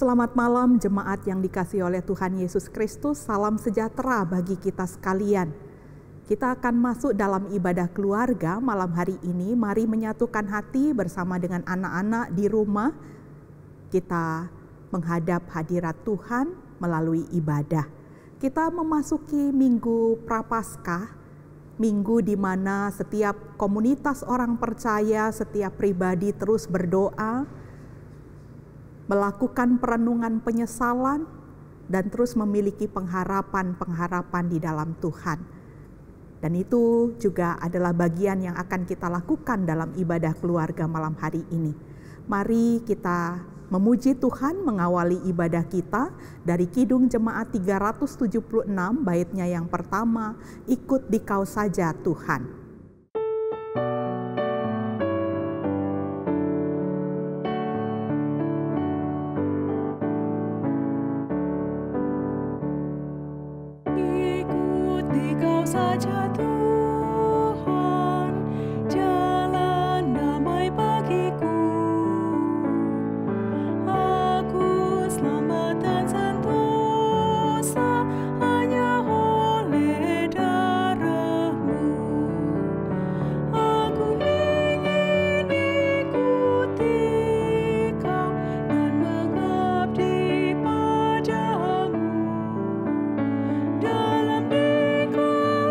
Selamat malam jemaat yang dikasihi oleh Tuhan Yesus Kristus, salam sejahtera bagi kita sekalian. Kita akan masuk dalam ibadah keluarga malam hari ini. Mari menyatukan hati bersama dengan anak-anak di rumah. Kita menghadap hadirat Tuhan melalui ibadah. Kita memasuki Minggu Prapaskah, minggu di mana setiap komunitas orang percaya, setiap pribadi terus berdoa, melakukan perenungan penyesalan, dan terus memiliki pengharapan-pengharapan di dalam Tuhan. Dan itu juga adalah bagian yang akan kita lakukan dalam ibadah keluarga malam hari ini. Mari kita memuji Tuhan mengawali ibadah kita dari Kidung Jemaat 376, baitnya yang pertama, ikut Dikau saja Tuhan. Saja Tuhan, jalan damai bagiku. Aku selamat dan sentosa hanya oleh darah-Mu. Aku ingin ikuti Kau dan mengabdi padamu. Dalam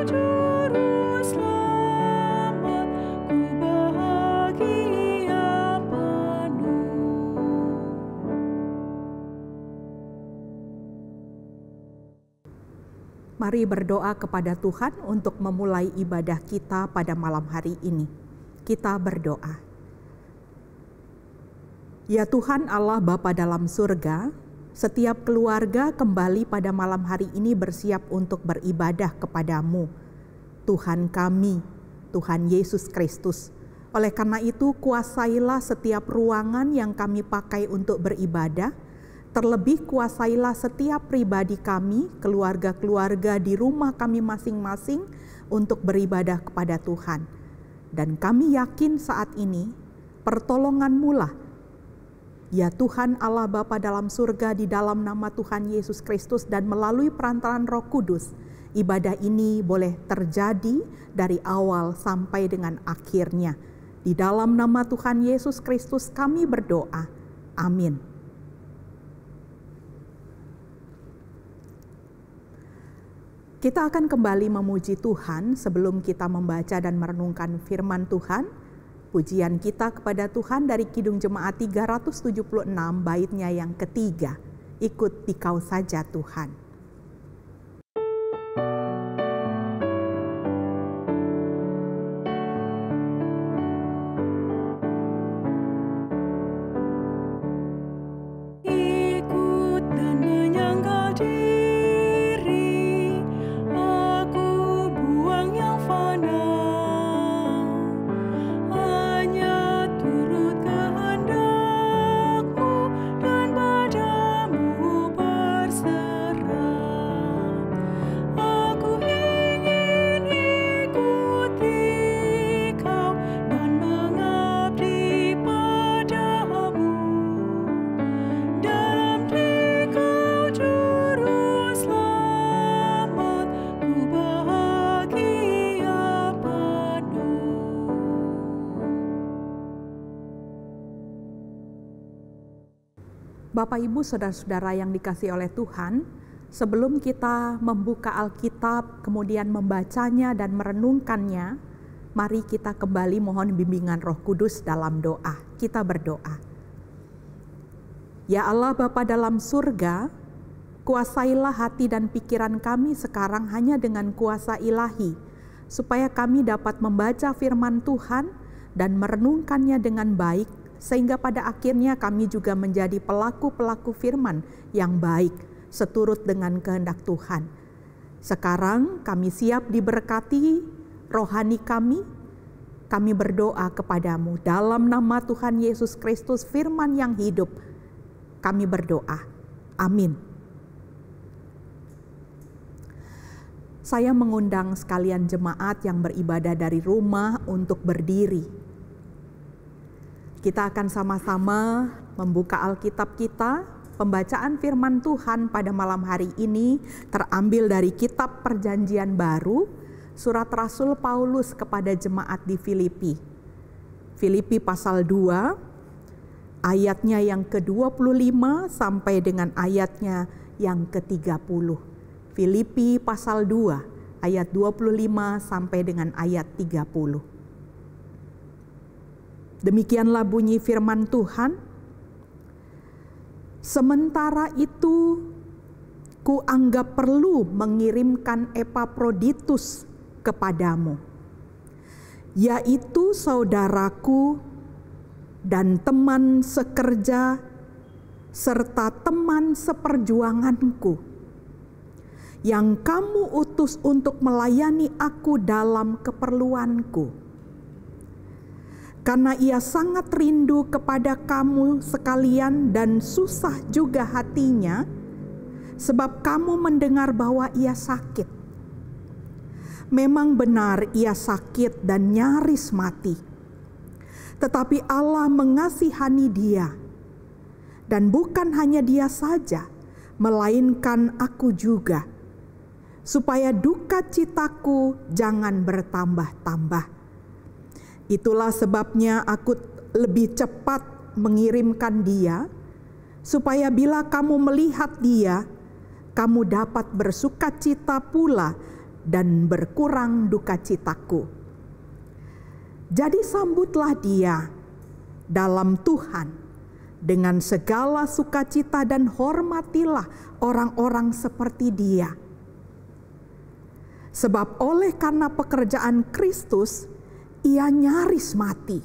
Juru Selamat, ku bahagia penuh. Mari berdoa kepada Tuhan untuk memulai ibadah kita pada malam hari ini. Kita berdoa. Ya Tuhan Allah Bapa dalam surga, setiap keluarga kembali pada malam hari ini bersiap untuk beribadah kepadamu, Tuhan kami, Tuhan Yesus Kristus. Oleh karena itu, kuasailah setiap ruangan yang kami pakai untuk beribadah, terlebih kuasailah setiap pribadi kami, keluarga-keluarga di rumah kami masing-masing untuk beribadah kepada Tuhan. Dan kami yakin saat ini, pertolongan-Mu lah, ya Tuhan Allah Bapa dalam surga, di dalam nama Tuhan Yesus Kristus dan melalui perantaraan Roh Kudus, ibadah ini boleh terjadi dari awal sampai dengan akhirnya. Di dalam nama Tuhan Yesus Kristus kami berdoa. Amin. Kita akan kembali memuji Tuhan sebelum kita membaca dan merenungkan firman Tuhan. Pujian kita kepada Tuhan dari Kidung Jemaat 376, baitnya yang ketiga, ikut Dikau saja Tuhan. Ikut dan menyangkal diri, aku buang yang fana. Hanya turut kehendak-Mu dan padamu berserah. Aku ingin ikuti Kau dan mengabdi padamu. Dalam Dikau Juru Selamat, ku bahagia penuh. Bapak, Ibu, Saudara-saudara yang dikasihi oleh Tuhan, sebelum kita membuka Alkitab, kemudian membacanya dan merenungkannya, mari kita kembali mohon bimbingan Roh Kudus dalam doa. Kita berdoa. Ya Allah Bapa dalam surga, kuasailah hati dan pikiran kami sekarang hanya dengan kuasa ilahi, supaya kami dapat membaca firman Tuhan dan merenungkannya dengan baik, sehingga pada akhirnya kami juga menjadi pelaku-pelaku firman yang baik, seturut dengan kehendak Tuhan. Sekarang kami siap diberkati rohani kami berdoa kepadamu dalam nama Tuhan Yesus Kristus, firman yang hidup, kami berdoa. Amin. Saya mengundang sekalian jemaat yang beribadah dari rumah untuk berdiri. Kita akan sama-sama membuka Alkitab kita Pembacaan firman Tuhan pada malam hari ini terambil dari kitab Perjanjian Baru, surat Rasul Paulus kepada jemaat di Filipi. Filipi pasal 2, ayatnya yang ke-25 sampai dengan ayatnya yang ke-30. Filipi pasal 2, ayat 25 sampai dengan ayat 30. Demikianlah bunyi firman Tuhan. Sementara itu, kuanggap perlu mengirimkan Epafroditus kepadamu, yaitu saudaraku dan teman sekerja serta teman seperjuanganku, yang kamu utus untuk melayani aku dalam keperluanku. Karena ia sangat rindu kepada kamu sekalian dan susah juga hatinya, sebab kamu mendengar bahwa ia sakit. Memang benar ia sakit dan nyaris mati. Tetapi Allah mengasihani dia, dan bukan hanya dia saja, melainkan aku juga, supaya duka citaku jangan bertambah-tambah. Itulah sebabnya aku lebih cepat mengirimkan dia, supaya bila kamu melihat dia, kamu dapat bersukacita pula dan berkurang duka citaku. Jadi sambutlah dia dalam Tuhan dengan segala sukacita dan hormatilah orang-orang seperti dia. Sebab oleh karena pekerjaan Kristus, ia nyaris mati,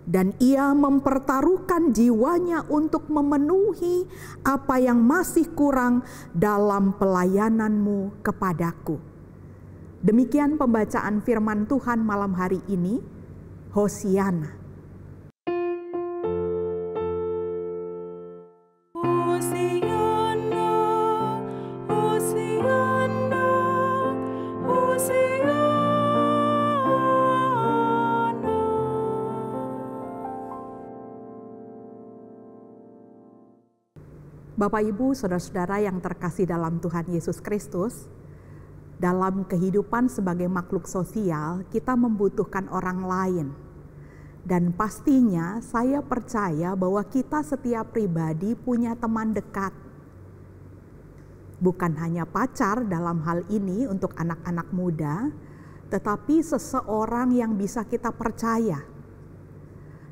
dan ia mempertaruhkan jiwanya untuk memenuhi apa yang masih kurang dalam pelayananmu kepadaku. Demikian pembacaan firman Tuhan malam hari ini. Hosiana. Hosiana, Hosiana, Hosiana. Bapak, Ibu, saudara-saudara yang terkasih dalam Tuhan Yesus Kristus, dalam kehidupan sebagai makhluk sosial, kita membutuhkan orang lain. Dan pastinya saya percaya bahwa kita setiap pribadi punya teman dekat. Bukan hanya pacar dalam hal ini untuk anak-anak muda, tetapi seseorang yang bisa kita percaya.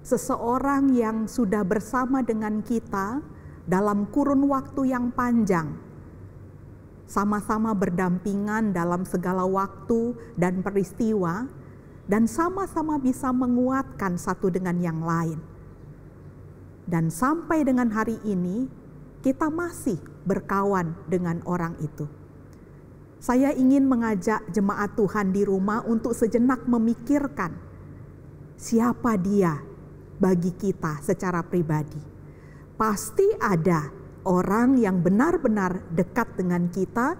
Seseorang yang sudah bersama dengan kita dalam kurun waktu yang panjang, sama-sama berdampingan dalam segala waktu dan peristiwa, dan sama-sama bisa menguatkan satu dengan yang lain. Dan sampai dengan hari ini, kita masih berkawan dengan orang itu. Saya ingin mengajak jemaat Tuhan di rumah untuk sejenak memikirkan siapa dia bagi kita secara pribadi. Pasti ada orang yang benar-benar dekat dengan kita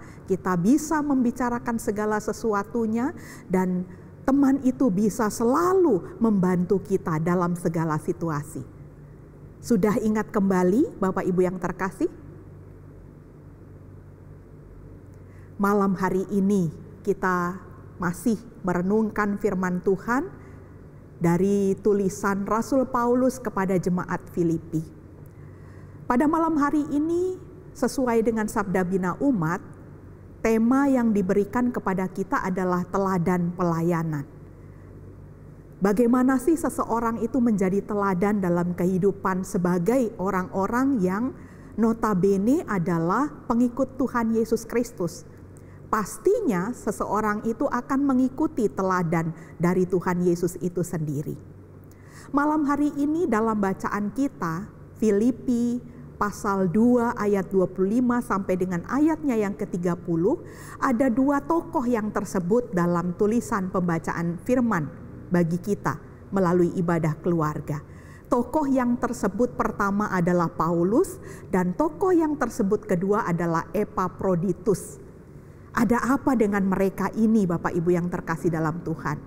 bisa membicarakan segala sesuatunya, dan teman itu bisa selalu membantu kita dalam segala situasi. Sudah ingat kembali, Bapak Ibu yang terkasih? Malam hari ini kita masih merenungkan firman Tuhan dari tulisan Rasul Paulus kepada jemaat Filipi. Pada malam hari ini, sesuai dengan Sabda Bina Umat, tema yang diberikan kepada kita adalah teladan pelayanan. Bagaimana sih seseorang itu menjadi teladan dalam kehidupan sebagai orang-orang yang notabene adalah pengikut Tuhan Yesus Kristus? Pastinya seseorang itu akan mengikuti teladan dari Tuhan Yesus itu sendiri. Malam hari ini dalam bacaan kita, Filipi pasal 2 ayat 25 sampai dengan ayatnya yang ke-30, ada dua tokoh yang tersebut dalam tulisan pembacaan firman bagi kita melalui ibadah keluarga. Tokoh yang tersebut pertama adalah Paulus, dan tokoh yang tersebut kedua adalah Epafroditus. Ada apa dengan mereka ini, Bapak Ibu yang terkasih dalam Tuhan?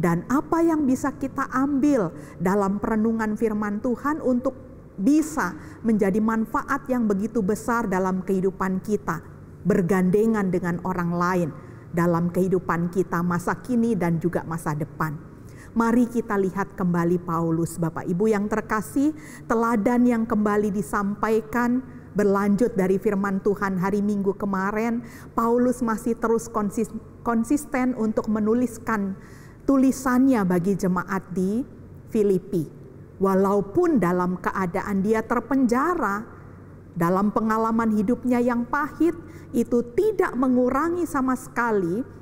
Dan apa yang bisa kita ambil dalam perenungan firman Tuhan untuk bisa menjadi manfaat yang begitu besar dalam kehidupan kita, bergandengan dengan orang lain dalam kehidupan kita masa kini dan juga masa depan. Mari kita lihat kembali Paulus, Bapak Ibu yang terkasih, teladan yang kembali disampaikan berlanjut dari firman Tuhan hari Minggu kemarin. Paulus masih terus konsisten untuk menuliskan tulisannya bagi jemaat di Filipi. Walaupun dalam keadaan dia terpenjara, dalam pengalaman hidupnya yang pahit, itu tidak mengurangi sama sekali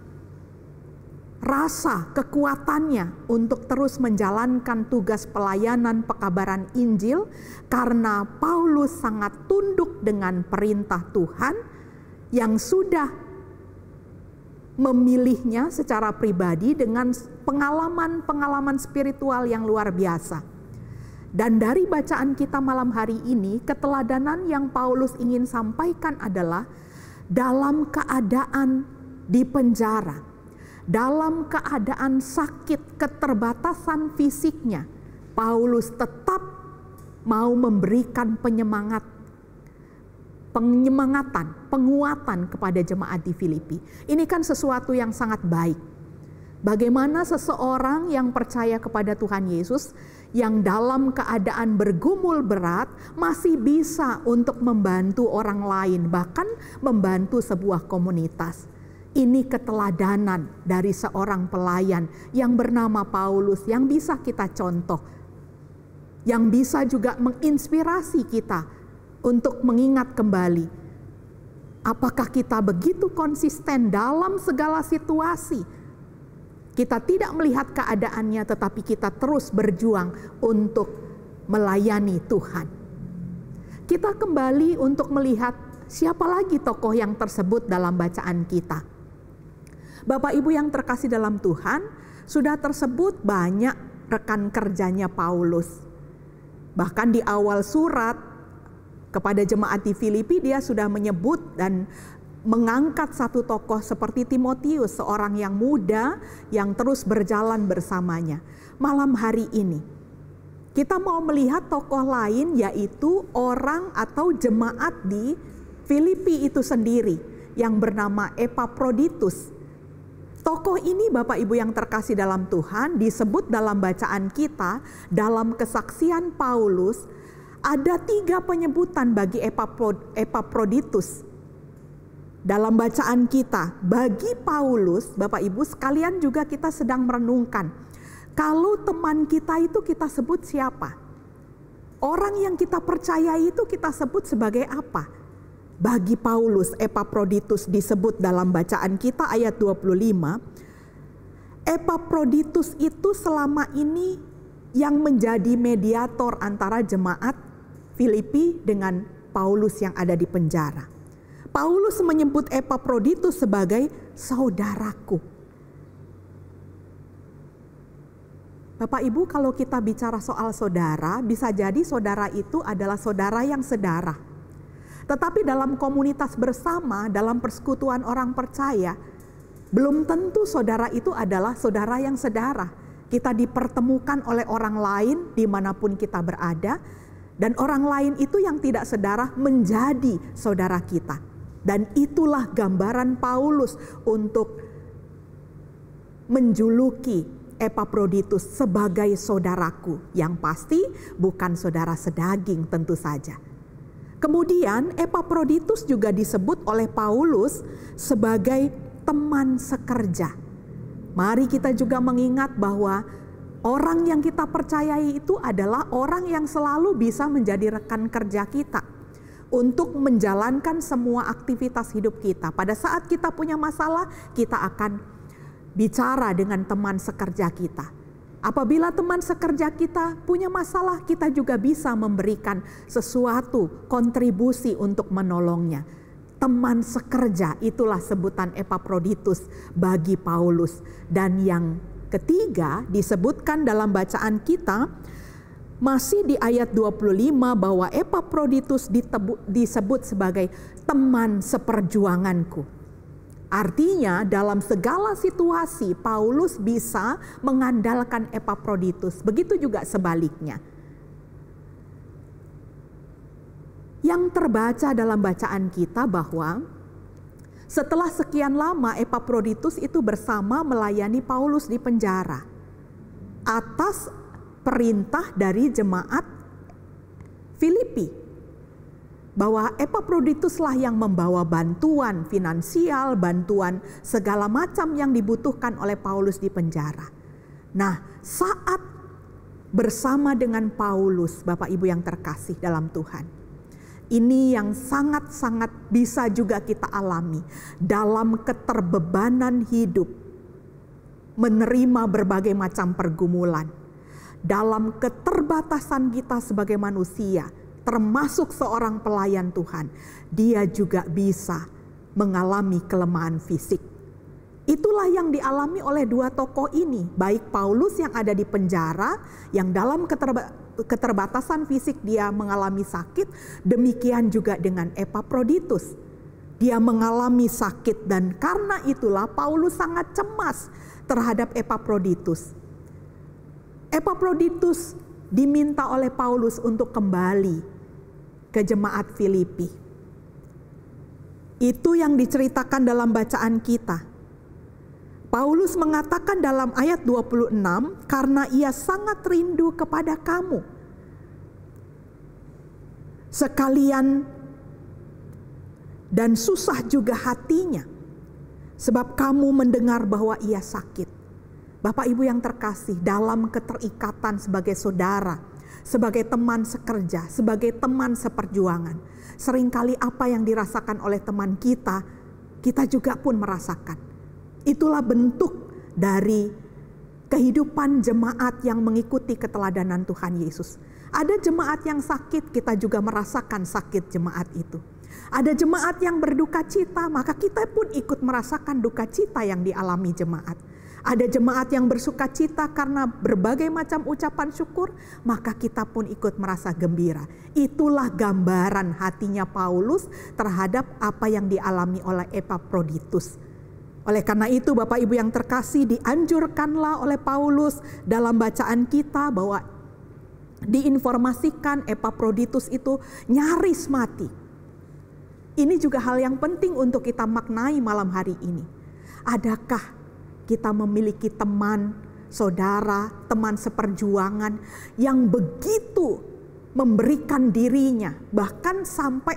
rasa kekuatannya untuk terus menjalankan tugas pelayanan pekabaran Injil, karena Paulus sangat tunduk dengan perintah Tuhan yang sudah memilihnya secara pribadi dengan pengalaman-pengalaman spiritual yang luar biasa. Dan dari bacaan kita malam hari ini, keteladanan yang Paulus ingin sampaikan adalah dalam keadaan di penjara, dalam keadaan sakit, keterbatasan fisiknya, Paulus tetap mau memberikan penyemangatan, penguatan kepada jemaat di Filipi. Ini kan sesuatu yang sangat baik. Bagaimana seseorang yang percaya kepada Tuhan Yesus, yang dalam keadaan bergumul berat, masih bisa untuk membantu orang lain, bahkan membantu sebuah komunitas. Ini keteladanan dari seorang pelayan yang bernama Paulus, yang bisa kita contoh, yang bisa juga menginspirasi kita untuk mengingat kembali, apakah kita begitu konsisten dalam segala situasi. Kita tidak melihat keadaannya, tetapi kita terus berjuang untuk melayani Tuhan. Kita kembali untuk melihat siapa lagi tokoh yang tersebut dalam bacaan kita. Bapak Ibu yang terkasih dalam Tuhan, sudah tersebut banyak rekan kerjanya Paulus. Bahkan di awal surat kepada jemaat di Filipi, dia sudah menyebut dan mengangkat satu tokoh seperti Timotius, seorang yang muda yang terus berjalan bersamanya. Malam hari ini kita mau melihat tokoh lain, yaitu orang atau jemaat di Filipi itu sendiri yang bernama Epaphroditus. Tokoh ini, Bapak Ibu yang terkasih dalam Tuhan, disebut dalam bacaan kita, dalam kesaksian Paulus, ada 3 penyebutan bagi Epaphroditus. Dalam bacaan kita, bagi Paulus, Bapak Ibu sekalian, juga kita sedang merenungkan, kalau teman kita itu kita sebut siapa? Orang yang kita percayai itu kita sebut sebagai apa? Bagi Paulus, Epaphroditus disebut dalam bacaan kita ayat 25. Epaphroditus itu selama ini yang menjadi mediator antara jemaat Filipi dengan Paulus yang ada di penjara. Paulus menyebut Epaphroditus sebagai saudaraku. Bapak Ibu, kalau kita bicara soal saudara, bisa jadi saudara itu adalah saudara yang sedarah. Tetapi dalam komunitas bersama, dalam persekutuan orang percaya, belum tentu saudara itu adalah saudara yang sedarah. Kita dipertemukan oleh orang lain dimanapun kita berada, dan orang lain itu yang tidak sedarah menjadi saudara kita. Dan itulah gambaran Paulus untuk menjuluki Epaphroditus sebagai saudaraku, yang pasti bukan saudara sedaging tentu saja. Kemudian Epaphroditus juga disebut oleh Paulus sebagai teman sekerja. Mari kita juga mengingat bahwa orang yang kita percayai itu adalah orang yang selalu bisa menjadi rekan kerja kita untuk menjalankan semua aktivitas hidup kita. Pada saat kita punya masalah, kita akan bicara dengan teman sekerja kita. Apabila teman sekerja kita punya masalah, kita juga bisa memberikan sesuatu kontribusi untuk menolongnya. Teman sekerja, itulah sebutan Epaphroditus bagi Paulus. Dan yang ketiga disebutkan dalam bacaan kita, masih di ayat 25, bahwa Epaphroditus disebut sebagai teman seperjuanganku. Artinya dalam segala situasi Paulus bisa mengandalkan Epaphroditus. Begitu juga sebaliknya. Yang terbaca dalam bacaan kita bahwa setelah sekian lama Epaphroditus itu bersama melayani Paulus di penjara atas perintah dari jemaat Filipi, bahwa Epaphrodituslah yang membawa bantuan finansial, bantuan segala macam yang dibutuhkan oleh Paulus di penjara. Nah, saat bersama dengan Paulus, Bapak Ibu yang terkasih dalam Tuhan, ini yang sangat-sangat bisa juga kita alami dalam keterbebanan hidup, menerima berbagai macam pergumulan, dalam keterbatasan kita sebagai manusia, termasuk seorang pelayan Tuhan, dia juga bisa mengalami kelemahan fisik. Itulah yang dialami oleh dua tokoh ini, baik Paulus yang ada di penjara, yang dalam keterbatasan fisik dia mengalami sakit, demikian juga dengan Epaphroditus. Dia mengalami sakit dan karena itulah Paulus sangat cemas terhadap Epaphroditus. Epaphroditus diminta oleh Paulus untuk kembali ke jemaat Filipi. Itu yang diceritakan dalam bacaan kita. Paulus mengatakan dalam ayat 26, karena ia sangat rindu kepada kamu. Sekalian dan susah juga hatinya, sebab kamu mendengar bahwa ia sakit. Bapak Ibu yang terkasih, dalam keterikatan sebagai saudara, sebagai teman sekerja, sebagai teman seperjuangan, seringkali apa yang dirasakan oleh teman kita, kita juga pun merasakan. Itulah bentuk dari kehidupan jemaat yang mengikuti keteladanan Tuhan Yesus. Ada jemaat yang sakit, kita juga merasakan sakit jemaat itu. Ada jemaat yang berduka cita, maka kita pun ikut merasakan duka cita yang dialami jemaat. Ada jemaat yang bersuka cita karena berbagai macam ucapan syukur, maka kita pun ikut merasa gembira. Itulah gambaran hatinya Paulus terhadap apa yang dialami oleh Epaphroditus. Oleh karena itu Bapak Ibu yang terkasih, dianjurkanlah oleh Paulus dalam bacaan kita bahwa diinformasikan Epaphroditus itu nyaris mati. Ini juga hal yang penting untuk kita maknai malam hari ini. Adakah kita memiliki teman, saudara, teman seperjuangan yang begitu memberikan dirinya, bahkan sampai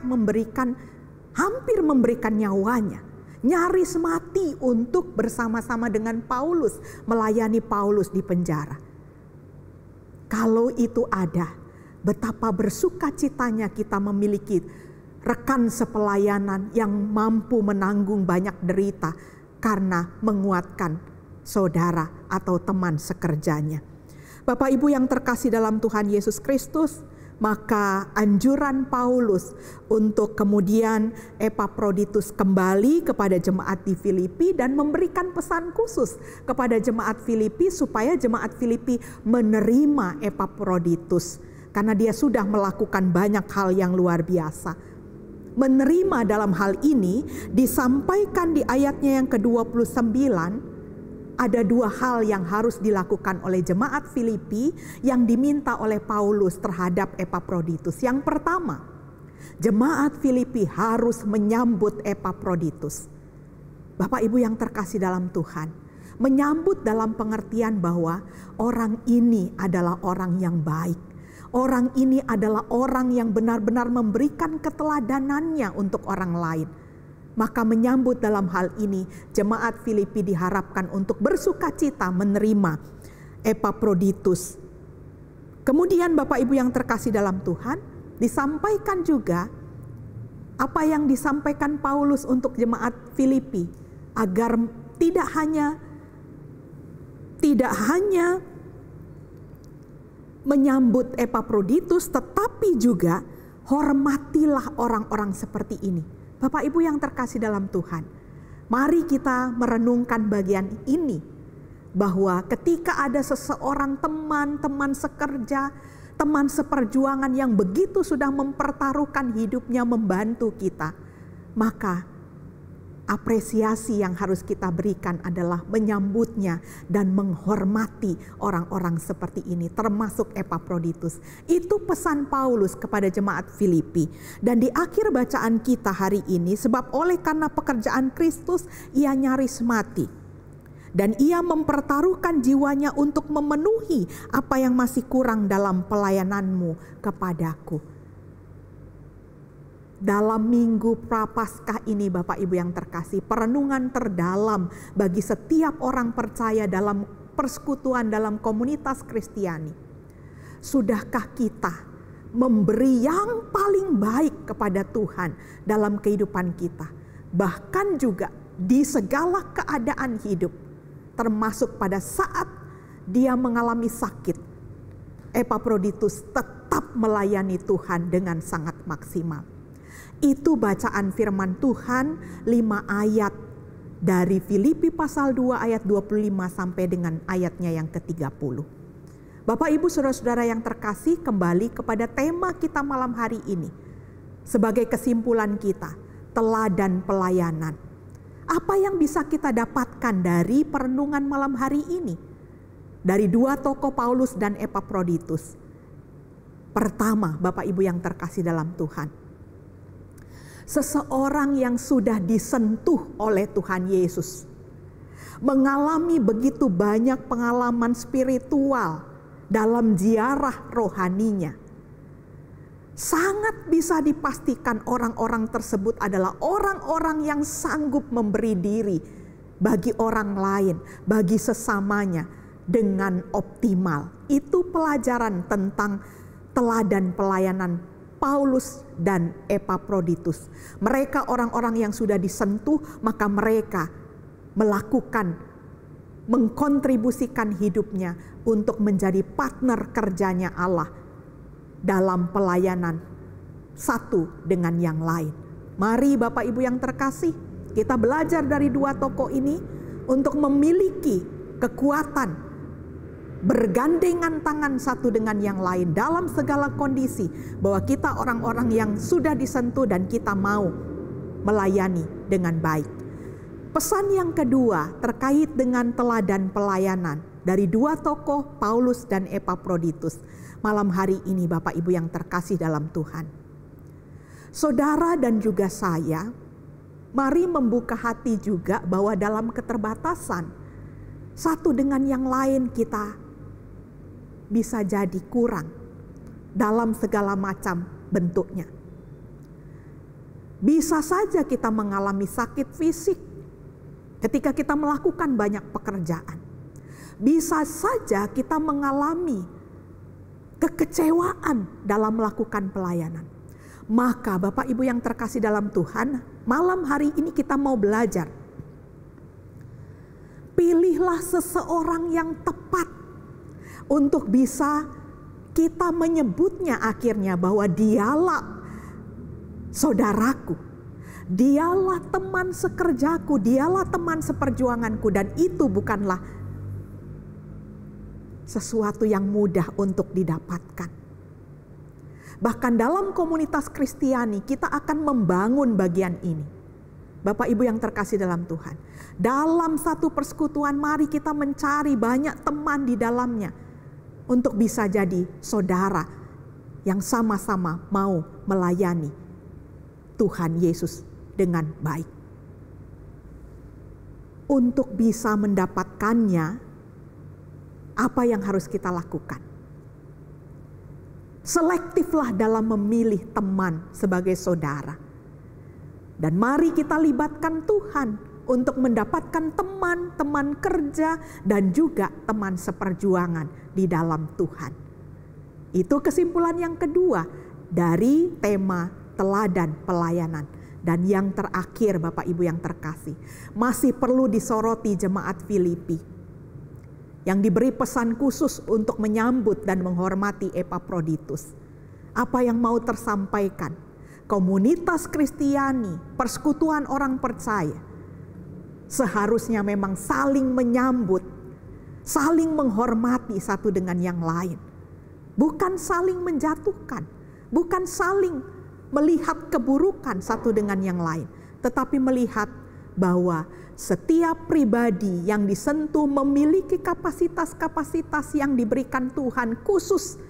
hampir memberikan nyawanya, nyaris mati untuk bersama-sama dengan Paulus, melayani Paulus di penjara? Kalau itu ada, betapa bersuka citanya kita memiliki rekan sepelayanan yang mampu menanggung banyak derita karena menguatkan saudara atau teman sekerjanya. Bapak Ibu yang terkasih dalam Tuhan Yesus Kristus, maka anjuran Paulus untuk kemudian Epaphroditus kembali kepada jemaat di Filipi dan memberikan pesan khusus kepada jemaat Filipi supaya jemaat Filipi menerima Epaphroditus karena dia sudah melakukan banyak hal yang luar biasa. Menerima dalam hal ini disampaikan di ayatnya yang ke-29. Ada dua hal yang harus dilakukan oleh jemaat Filipi yang diminta oleh Paulus terhadap Epaphroditus. Yang pertama, jemaat Filipi harus menyambut Epaphroditus. Bapak Ibu yang terkasih dalam Tuhan, menyambut dalam pengertian bahwa orang ini adalah orang yang baik. Orang ini adalah orang yang benar-benar memberikan keteladanannya untuk orang lain. Maka menyambut dalam hal ini, jemaat Filipi diharapkan untuk bersuka cita menerima Epaphroditus. Kemudian Bapak Ibu yang terkasih dalam Tuhan, disampaikan juga apa yang disampaikan Paulus untuk jemaat Filipi, agar tidak hanya menyambut Epaphroditus, tetapi juga hormatilah orang-orang seperti ini. Bapak Ibu yang terkasih dalam Tuhan, mari kita merenungkan bagian ini, bahwa ketika ada seseorang teman sekerja, teman seperjuangan yang begitu sudah mempertaruhkan hidupnya membantu kita, maka apresiasi yang harus kita berikan adalah menyambutnya dan menghormati orang-orang seperti ini, termasuk Epaphroditus. Itu pesan Paulus kepada jemaat Filipi. Dan di akhir bacaan kita hari ini, sebab oleh karena pekerjaan Kristus ia nyaris mati, dan ia mempertaruhkan jiwanya untuk memenuhi apa yang masih kurang dalam pelayananmu kepadaku. Dalam minggu Prapaskah ini Bapak Ibu yang terkasih, perenungan terdalam bagi setiap orang percaya dalam persekutuan dalam komunitas Kristiani. Sudahkah kita memberi yang paling baik kepada Tuhan dalam kehidupan kita? Bahkan juga di segala keadaan hidup, termasuk pada saat dia mengalami sakit, Epaphroditus tetap melayani Tuhan dengan sangat maksimal. Itu bacaan firman Tuhan 5 ayat dari Filipi pasal 2 ayat 25 sampai dengan ayatnya yang ke-30. Bapak Ibu Saudara-saudara yang terkasih, kembali kepada tema kita malam hari ini. Sebagai kesimpulan kita, teladan pelayanan. Apa yang bisa kita dapatkan dari perenungan malam hari ini? Dari dua tokoh Paulus dan Epaphroditus. Pertama, Bapak Ibu yang terkasih dalam Tuhan, seseorang yang sudah disentuh oleh Tuhan Yesus, mengalami begitu banyak pengalaman spiritual dalam ziarah rohaninya, sangat bisa dipastikan orang-orang tersebut adalah orang-orang yang sanggup memberi diri bagi orang lain, bagi sesamanya dengan optimal. Itu pelajaran tentang teladan pelayanan Paulus dan Epaphroditus. Mereka orang-orang yang sudah disentuh, maka mereka mengkontribusikan hidupnya untuk menjadi partner kerjanya Allah dalam pelayanan satu dengan yang lain. Mari Bapak Ibu yang terkasih, kita belajar dari dua tokoh ini untuk memiliki kekuatan bergandengan tangan satu dengan yang lain dalam segala kondisi, bahwa kita orang-orang yang sudah disentuh dan kita mau melayani dengan baik. Pesan yang kedua terkait dengan teladan pelayanan dari dua tokoh Paulus dan Epaphroditus malam hari ini, Bapak Ibu yang terkasih dalam Tuhan. Saudara dan juga saya, mari membuka hati juga bahwa dalam keterbatasan satu dengan yang lain kita bisa jadi kurang dalam segala macam bentuknya. Bisa saja kita mengalami sakit fisik ketika kita melakukan banyak pekerjaan. Bisa saja kita mengalami kekecewaan dalam melakukan pelayanan. Maka Bapak Ibu yang terkasih dalam Tuhan, malam hari ini kita mau belajar. Pilihlah seseorang yang tepat untuk bisa kita menyebutnya akhirnya bahwa dialah saudaraku, dialah teman sekerjaku, dialah teman seperjuanganku, dan itu bukanlah sesuatu yang mudah untuk didapatkan. Bahkan dalam komunitas Kristiani kita akan membangun bagian ini. Bapak Ibu yang terkasih dalam Tuhan, dalam satu persekutuan mari kita mencari banyak teman di dalamnya untuk bisa jadi saudara yang sama-sama mau melayani Tuhan Yesus dengan baik. Untuk bisa mendapatkannya, apa yang harus kita lakukan? Selektiflah dalam memilih teman sebagai saudara. Dan mari kita libatkan Tuhan untuk mendapatkan teman-teman kerja dan juga teman seperjuangan di dalam Tuhan. Itu kesimpulan yang kedua dari tema teladan pelayanan. Dan yang terakhir Bapak Ibu yang terkasih, masih perlu disoroti jemaat Filipi yang diberi pesan khusus untuk menyambut dan menghormati Epaphroditus. Apa yang mau tersampaikan? Komunitas Kristiani, persekutuan orang percaya, seharusnya memang saling menyambut, saling menghormati satu dengan yang lain. Bukan saling menjatuhkan, bukan saling melihat keburukan satu dengan yang lain, tetapi melihat bahwa setiap pribadi yang disentuh memiliki kapasitas-kapasitas yang diberikan Tuhan khusus,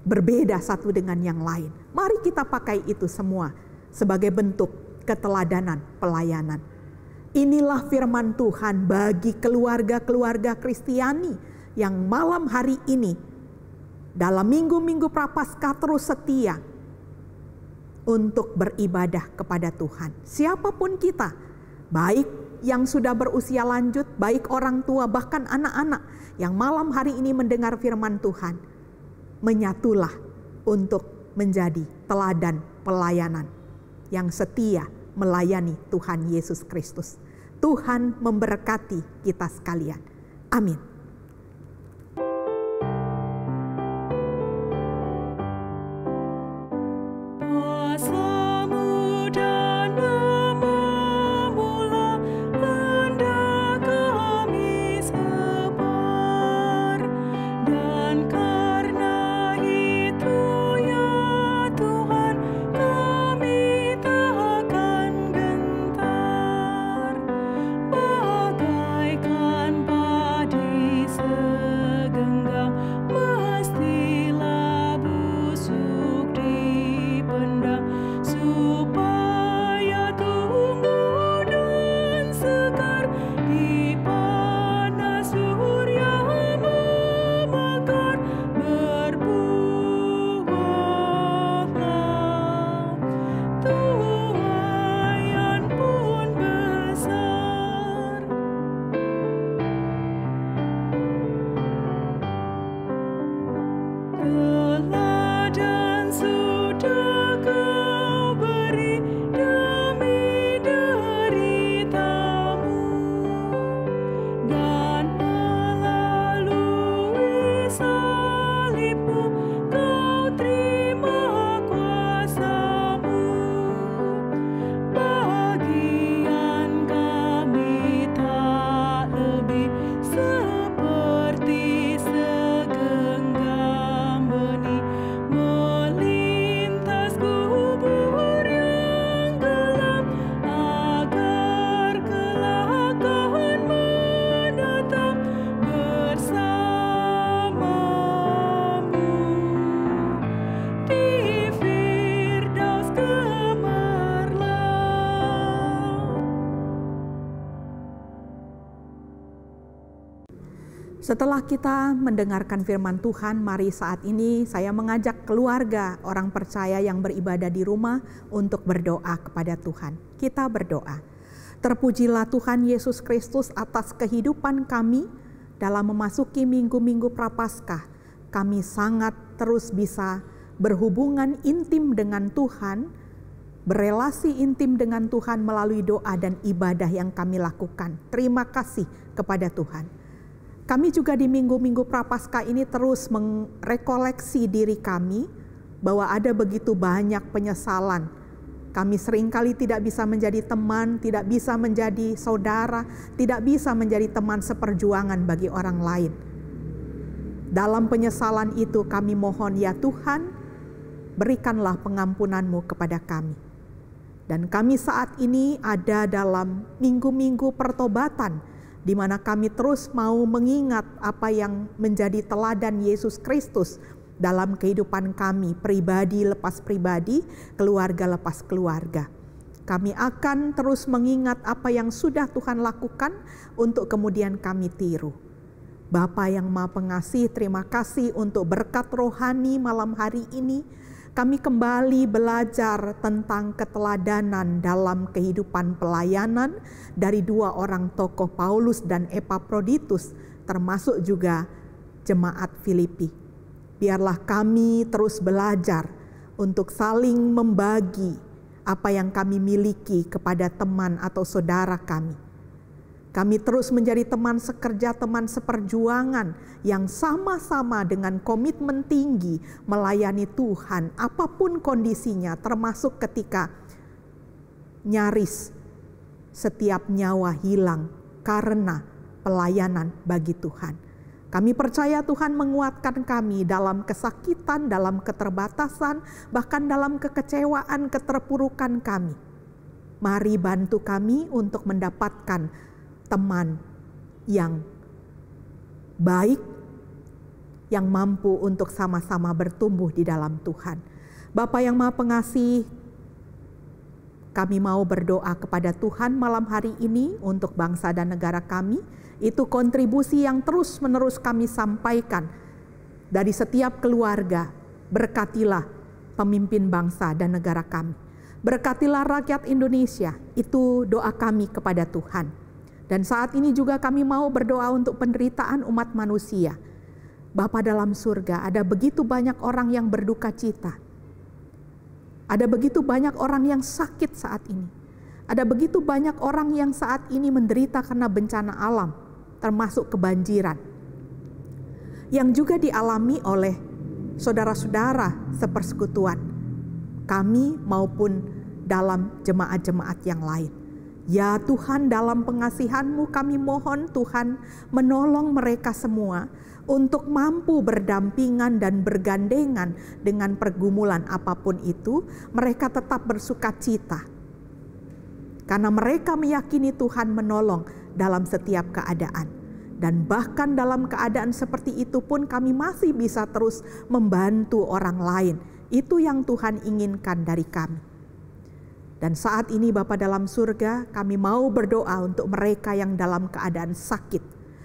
berbeda satu dengan yang lain. Mari kita pakai itu semua sebagai bentuk keteladanan pelayanan. Inilah firman Tuhan bagi keluarga-keluarga Kristiani yang malam hari ini dalam minggu-minggu Prapaskah terus setia untuk beribadah kepada Tuhan. Siapapun kita, baik yang sudah berusia lanjut, baik orang tua, bahkan anak-anak yang malam hari ini mendengar firman Tuhan, menyatulah untuk menjadi teladan pelayanan yang setia melayani Tuhan Yesus Kristus. Tuhan memberkati kita sekalian. Amin. Kuasa-Mu dan nama-Mu lah hendak kami sebar, dan karena itu ya Tuhan kami takkan gentar, bagaikan padi segenggam mestilah busuk dipendam, supaya tumbuh dan segar di panas surya membakar, berbuahlah tuaian pun besar. Teladan sudah Kau beri demi derita-Mu, dan melalui salib-Mu Kau terima kuasa-Mu. Bagian kami tak lebih seperti segenggam benih melintas kubur yang gelap, agar kelak akan menetap bersama-Mu di Firdaus gemerlap. Setelah kita mendengarkan firman Tuhan, mari saat ini saya mengajak keluarga orang percaya yang beribadah di rumah untuk berdoa kepada Tuhan. Kita berdoa. Terpujilah Tuhan Yesus Kristus atas kehidupan kami dalam memasuki minggu-minggu Prapaskah. Kami sangat terus bisa berhubungan intim dengan Tuhan, berelasi intim dengan Tuhan melalui doa dan ibadah yang kami lakukan. Terima kasih kepada Tuhan. Kami juga di minggu-minggu Prapaskah ini terus merekoleksi diri kami bahwa ada begitu banyak penyesalan. Kami seringkali tidak bisa menjadi teman, tidak bisa menjadi saudara, tidak bisa menjadi teman seperjuangan bagi orang lain. Dalam penyesalan itu kami mohon ya Tuhan, berikanlah pengampunan-Mu kepada kami. Dan kami saat ini ada dalam minggu-minggu pertobatan, di mana kami terus mau mengingat apa yang menjadi teladan Yesus Kristus dalam kehidupan kami, pribadi lepas pribadi, keluarga lepas keluarga. Kami akan terus mengingat apa yang sudah Tuhan lakukan untuk kemudian kami tiru. Bapa yang Maha Pengasih, terima kasih untuk berkat rohani malam hari ini. Kami kembali belajar tentang keteladanan dalam kehidupan pelayanan dari dua orang tokoh, Paulus dan Epaphroditus, termasuk juga jemaat Filipi. Biarlah kami terus belajar untuk saling membagi apa yang kami miliki kepada teman atau saudara kami. Kami terus menjadi teman sekerja, teman seperjuangan yang sama-sama dengan komitmen tinggi melayani Tuhan apapun kondisinya, termasuk ketika nyaris setiap nyawa hilang karena pelayanan bagi Tuhan. Kami percaya Tuhan menguatkan kami dalam kesakitan, dalam keterbatasan, bahkan dalam kekecewaan, keterpurukan kami. Mari bantu kami untuk mendapatkan teman yang baik, yang mampu untuk sama-sama bertumbuh di dalam Tuhan. Bapa yang Maha Pengasih, kami mau berdoa kepada Tuhan malam hari ini untuk bangsa dan negara kami. Itu kontribusi yang terus-menerus kami sampaikan dari setiap keluarga. Berkatilah pemimpin bangsa dan negara kami. Berkatilah rakyat Indonesia. Itu doa kami kepada Tuhan. Dan saat ini juga kami mau berdoa untuk penderitaan umat manusia. Bapa dalam surga, ada begitu banyak orang yang berduka cita. Ada begitu banyak orang yang sakit saat ini. Ada begitu banyak orang yang saat ini menderita karena bencana alam, termasuk kebanjiran. Yang juga dialami oleh saudara-saudara sepersekutuan kami maupun dalam jemaat-jemaat yang lain. Ya Tuhan, dalam pengasihan-Mu kami mohon Tuhan menolong mereka semua untuk mampu berdampingan dan bergandengan dengan pergumulan apapun itu, mereka tetap bersuka cita. Karena mereka meyakini Tuhan menolong dalam setiap keadaan. Dan bahkan dalam keadaan seperti itu pun kami masih bisa terus membantu orang lain. Itu yang Tuhan inginkan dari kami. Dan saat ini Bapa dalam surga, kami mau berdoa untuk mereka yang dalam keadaan sakit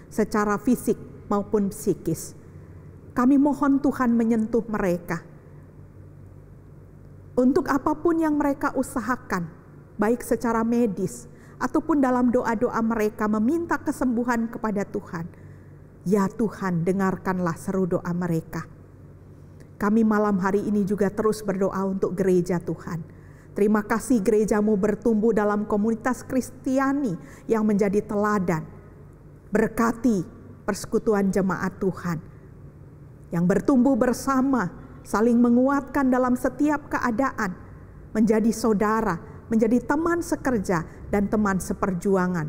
secara fisik maupun psikis. Kami mohon Tuhan menyentuh mereka. Untuk apapun yang mereka usahakan, baik secara medis ataupun dalam doa-doa mereka meminta kesembuhan kepada Tuhan. Ya Tuhan, dengarkanlah seru doa mereka. Kami malam hari ini juga terus berdoa untuk gereja Tuhan. Terima kasih gereja-Mu bertumbuh dalam komunitas Kristiani yang menjadi teladan. Berkati persekutuan jemaat Tuhan yang bertumbuh bersama, saling menguatkan dalam setiap keadaan, menjadi saudara, menjadi teman sekerja dan teman seperjuangan.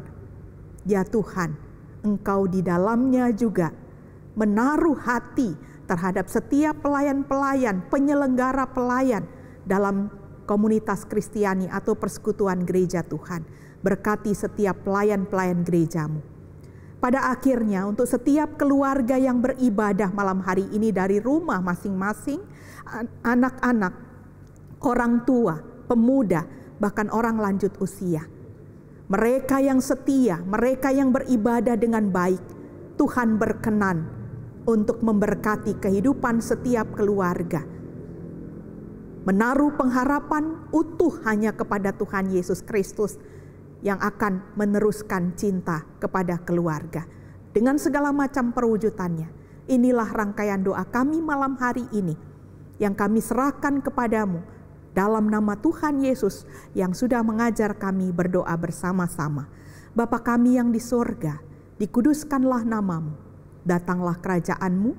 Ya Tuhan, Engkau di dalamnya juga menaruh hati terhadap setiap pelayan-pelayan, penyelenggara pelayan dalam komunitas Kristiani atau persekutuan gereja Tuhan. Berkati setiap pelayan-pelayan gereja-Mu. Pada akhirnya untuk setiap keluarga yang beribadah malam hari ini dari rumah masing-masing, anak-anak, orang tua, pemuda, bahkan orang lanjut usia. Mereka yang setia, mereka yang beribadah dengan baik, Tuhan berkenan untuk memberkati kehidupan setiap keluarga. Menaruh pengharapan utuh hanya kepada Tuhan Yesus Kristus yang akan meneruskan cinta kepada keluarga. Dengan segala macam perwujudannya. Inilah rangkaian doa kami malam hari ini yang kami serahkan kepadamu dalam nama Tuhan Yesus yang sudah mengajar kami berdoa bersama-sama. Bapa kami yang di sorga, dikuduskanlah namamu, datanglah kerajaan-Mu,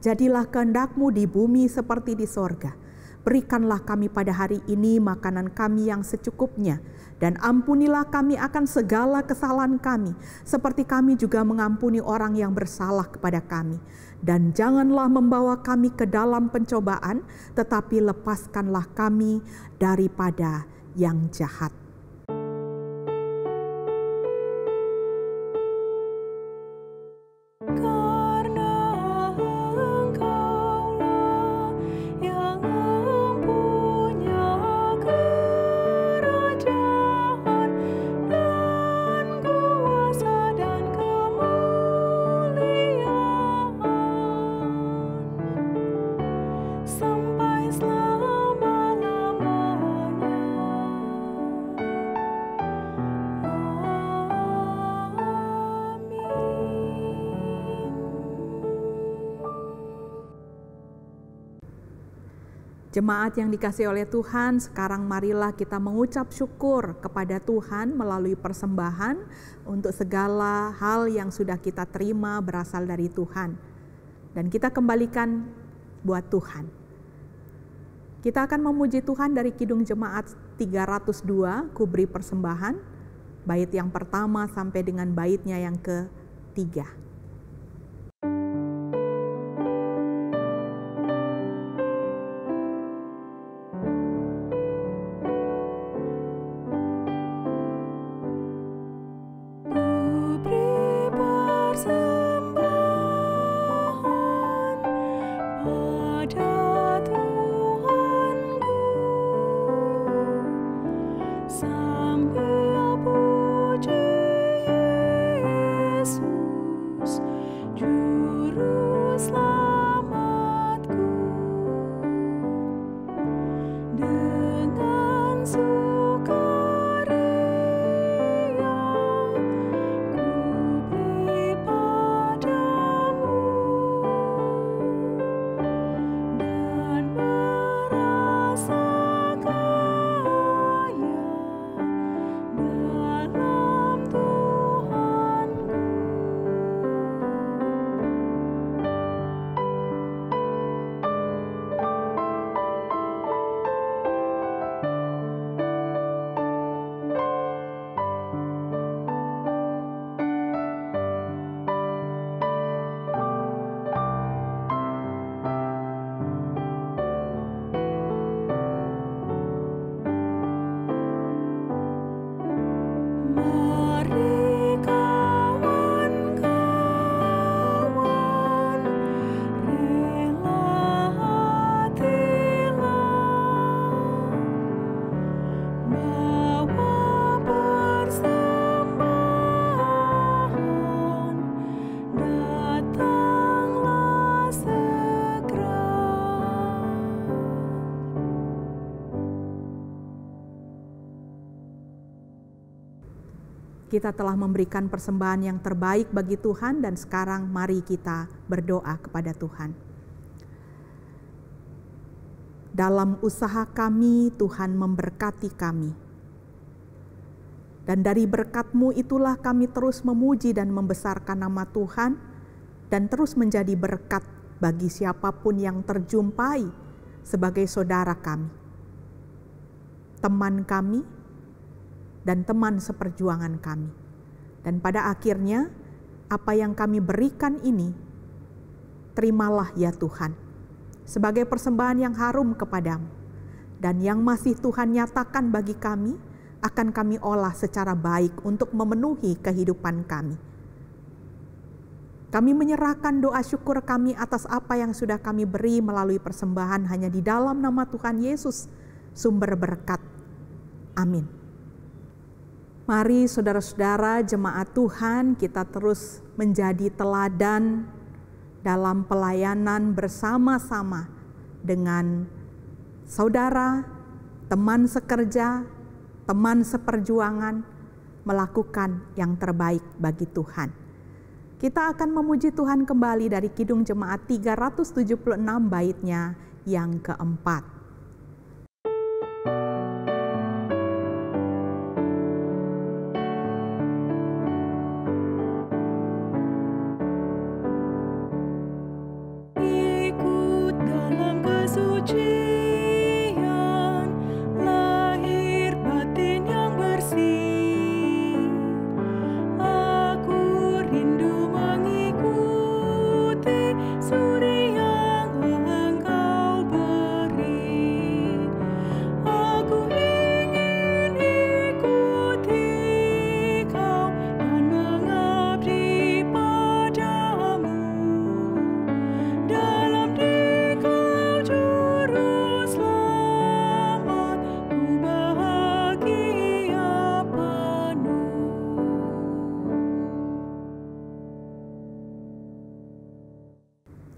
jadilah kehendak-Mu di bumi seperti di sorga. Berikanlah kami pada hari ini makanan kami yang secukupnya, dan ampunilah kami akan segala kesalahan kami, seperti kami juga mengampuni orang yang bersalah kepada kami. Dan janganlah membawa kami ke dalam pencobaan, tetapi lepaskanlah kami daripada yang jahat. Jemaat yang dikasihi oleh Tuhan, sekarang marilah kita mengucap syukur kepada Tuhan melalui persembahan untuk segala hal yang sudah kita terima berasal dari Tuhan. Dan kita kembalikan buat Tuhan. Kita akan memuji Tuhan dari Kidung Jemaat 302, Kubri Persembahan, bait yang pertama sampai dengan baitnya yang ketiga. selamatku. Dengan sukaria ku beri padamu dan merasa kaya dalam Tuhanku. Mari kawan-kawan, rela hatilah, bawa persembahan, datanglah segera. Kita telah memberikan persembahan yang terbaik bagi Tuhan dan sekarang mari kita berdoa kepada Tuhan. Dalam usaha kami, Tuhan memberkati kami. Dan dari berkat-Mu itulah kami terus memuji dan membesarkan nama Tuhan dan terus menjadi berkat bagi siapapun yang terjumpai sebagai saudara kami, teman kami, dan teman seperjuangan kami. Dan pada akhirnya, apa yang kami berikan ini, terimalah ya Tuhan, sebagai persembahan yang harum kepadamu. Dan yang masih Tuhan nyatakan bagi kami, akan kami olah secara baik untuk memenuhi kehidupan kami. Kami menyerahkan doa syukur kami atas apa yang sudah kami beri melalui persembahan hanya di dalam nama Tuhan Yesus, sumber berkat. Amin. Mari saudara-saudara jemaat Tuhan, kita terus menjadi teladan dalam pelayanan bersama-sama dengan saudara, teman sekerja, teman seperjuangan, melakukan yang terbaik bagi Tuhan. Kita akan memuji Tuhan kembali dari Kidung Jemaat 376 baitnya yang keempat.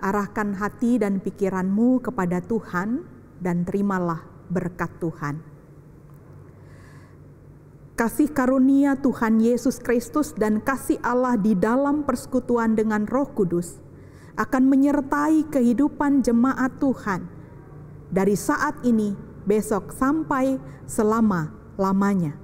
Arahkan hati dan pikiranmu kepada Tuhan dan terimalah berkat Tuhan. Kasih karunia Tuhan Yesus Kristus dan kasih Allah di dalam persekutuan dengan Roh Kudus akan menyertai kehidupan jemaat Tuhan dari saat ini, besok sampai selama-lamanya.